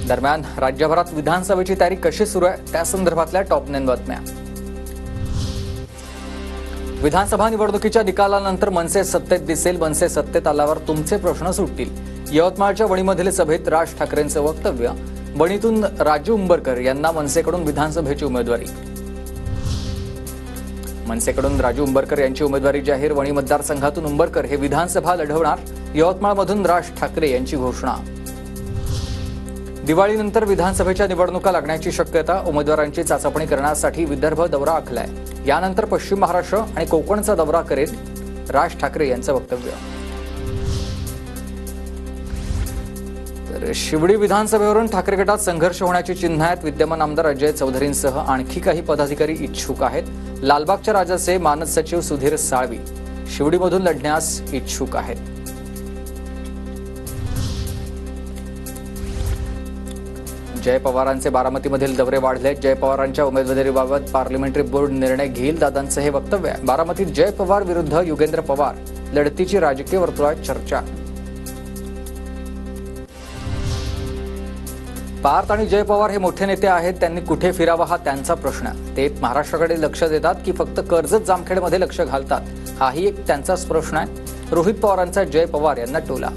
दरम्यान राज्यभरात विधानसभेची तयारी कशी सुरू आहे त्या संदर्भातल्या टॉप 9 बातम्या। विधानसभा निवडणुकीच्या निकालानंतर मनसे सत्तेत दिसेल, मनसे सत्तेत आल्यावर तुमचे प्रश्न सुटतील। यवतमाळच्या वणीमधील सभेत राज ठाकरेंचं वक्तव्य। वणीतून राजू उंबरकर यांना मनसेकडून विधानसभेची उमेदवारी। मनसेकडून राजू उंबरकर यांची उमेदवारी जाहीर। वणी मतदारसंघातून उंबरकर हे विधानसभा लढवणार। यवतमाळमधून राज ठाकरे यांची घोषणा। दिवाळीनंतर विधानसभेच्या निवडणुका लागण्याची शक्यता। उमेदवारांची चाचपणी करण्यासाठी विदर्भ दौरा आखलाय। यानंतर पश्चिम महाराष्ट्र आणि कोकणचा दौरा करेल राज ठाकरे यांचं वक्तव्य। तर शिवडी विधानसभेवरून ठाकरे गटात संघर्ष होण्याची चिन्ह आहेत। विद्यमान आमदार अजय चौधरींसह आणखी काही पदाधिकारी इच्छुक आहेत। लालबागच्या राजाचे मानद सचिव सुधीर साळवी शिवडीमधून लढण्यास इच्छुक आहेत। जय पवारांचे बारामतीमधील दौरे वाढले। जय पवारांच्या उमेदवारीबाबत पार्लमेंटरी बोर्ड निर्णय घेईल, दादांचं हे वक्तव्य आहे। बारामतीत जय पवार विरुद्ध युगेंद्र पवार लढतीची राजकीय वर्तुळात चर्चा। पार्थ आणि जय पवार हे मोठे नेते आहेत, त्यांनी कुठे फिरावा हा त्यांचा प्रश्न। ते महाराष्ट्राकडे लक्ष देतात की फक्त कर्जत जामखेडमध्ये लक्ष घालतात, हाही एक त्यांचाच प्रश्न आहे। रोहित पवारांचा जय पवार यांना टोला।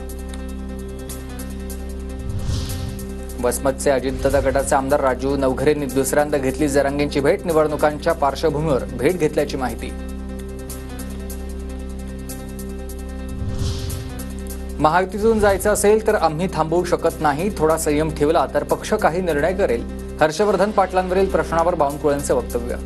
वसमतचे अजितदादा गटाचे आमदार राजू नवघरेंनी दुसऱ्यांदा घेतली जरांगेंची भेट। निवडणुकांच्या पार्श्वभूमीवर भेट घेतल्याची माहिती। महायुतीतून जायचं असेल तर आम्ही थांबवू शकत नाही, थोडा संयम ठेवला तर पक्ष काही निर्णय करेल। हर्षवर्धन पाटलांवरील प्रश्नावर बावनकुळेंचे वक्तव्य।